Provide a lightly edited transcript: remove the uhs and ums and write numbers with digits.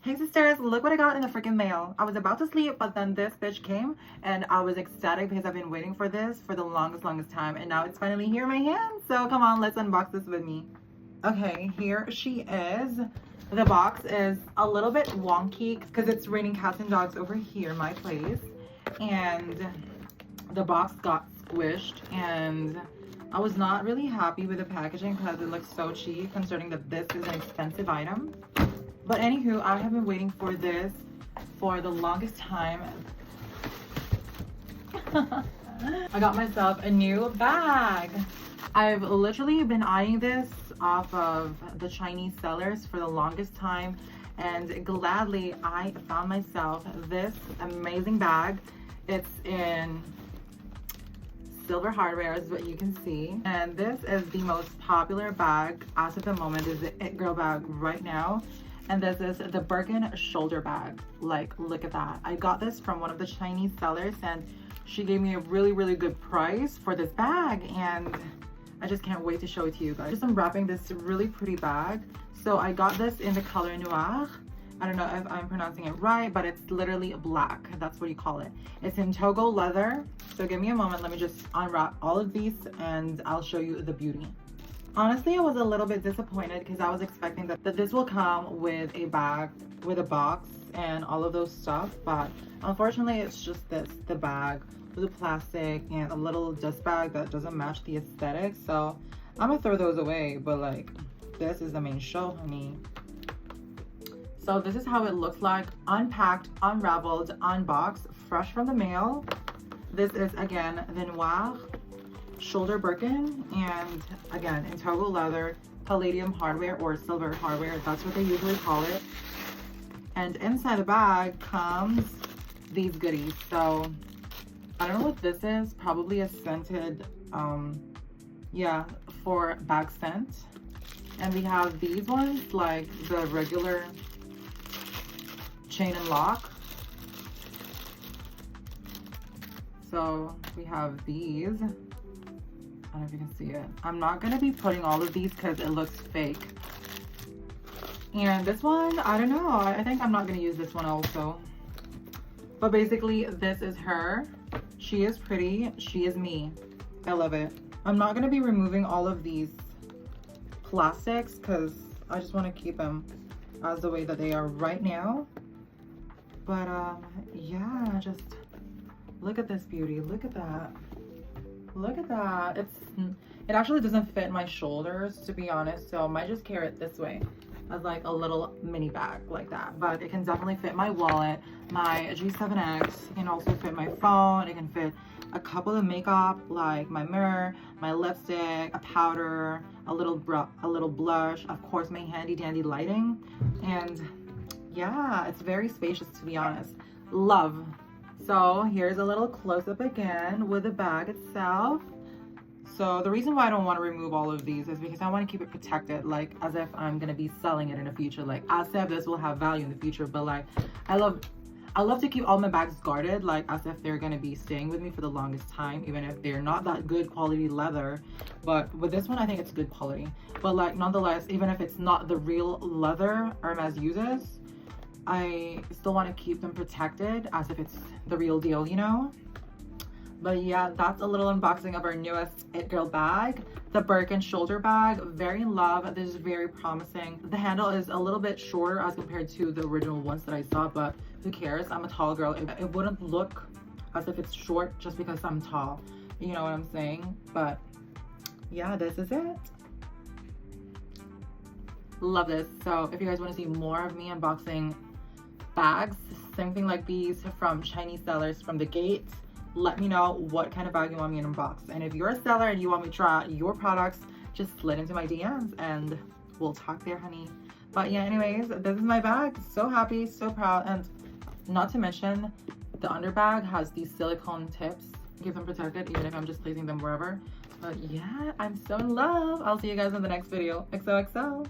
Hey sisters, look what I got in the freaking mail. I was about to sleep, but then this bitch came and I was ecstatic because I've been waiting for this for the longest time, and now it's finally here in my hand. So come on, let's unbox this with me. Okay, here she is. The box is a little bit wonky because it's raining cats and dogs over here, my place. And the box got squished and I was not really happy with the packaging because it looks so cheap considering that this is an expensive item. But anywho, I have been waiting for this for the longest time. I got myself a new bag. I've literally been eyeing this off of the Chinese sellers for the longest time, and gladly I found myself this amazing bag. It's in silver hardware is what you can see, and this is the most popular bag as of the moment. Is the It Girl bag right now. And this is the Birkin shoulder bag. Like, look at that. I got this from one of the Chinese sellers and she gave me a really good price for this bag, and I just can't wait to show it to you guys. Just unwrapping this really pretty bag. So I got this in the color noir. I don't know if I'm pronouncing it right, but it's literally black. That's what you call it. It's in Togo leather. So give me a moment. Let me just unwrap all of these and I'll show you the beauty. Honestly, I was a little bit disappointed because I was expecting that this will come with a bag, with a box and all of those stuff, but unfortunately it's just the bag with the plastic and a little dust bag that doesn't match the aesthetic. So I'm gonna throw those away, but like, this is the main show, honey. So this is how it looks like, unpacked, unraveled, unboxed, fresh from the mail. This is again the Noir shoulder Birkin, and again in Togo leather, palladium hardware or silver hardware, that's what they usually call it. And inside the bag comes these goodies. So I don't know what this is, probably a scented yeah, for bag scent. And we have these ones, like the regular chain and lock. So we have these. I don't know if you can see it. I'm not gonna be putting all of these because it looks fake. And this one, I don't know. I think I'm not gonna use this one also. But basically, this is her. She is pretty. She is me. I love it. I'm not gonna be removing all of these plastics because I just want to keep them as the way that they are right now. But yeah, just look at this beauty. Look at that. Look at that. It actually doesn't fit my shoulders, to be honest, so I might just carry it this way as like a little mini bag like that. But it can definitely fit my wallet, my G7X. It can also fit my phone. It can fit a couple of makeup, like my mirror, my lipstick, a powder, a little blush, of course my handy dandy lighting. And yeah, it's very spacious, to be honest. Love. So here's a little close-up again with the bag itself. So the reason why I don't want to remove all of these is because I want to keep it protected, like as if I'm going to be selling it in the future. Like as if this will have value in the future, but like I love to keep all my bags guarded, like as if they're going to be staying with me for the longest time, even if they're not that good quality leather. But with this one, I think it's good quality. But like nonetheless, even if it's not the real leather Hermes uses, I still want to keep them protected as if it's the real deal, you know? But yeah, that's a little unboxing of our newest It Girl bag, the Birkin shoulder bag. Very in love. This is very promising. The handle is a little bit shorter as compared to the original ones that I saw, but who cares? I'm a tall girl. It wouldn't look as if it's short just because I'm tall. You know what I'm saying? But yeah, this is it. Love this. So if you guys want to see more of me unboxing bags, same thing like these from Chinese sellers from the gate, let me know what kind of bag you want me to unbox. And if you're a seller and you want me to try out your products, just slid into my DMs and we'll talk there, honey. But yeah, anyways, this is my bag. So happy, so proud. And not to mention, the underbag has these silicone tips, keep them protected even if I'm just placing them wherever. But yeah, I'm so in love. I'll see you guys in the next video. XOXO.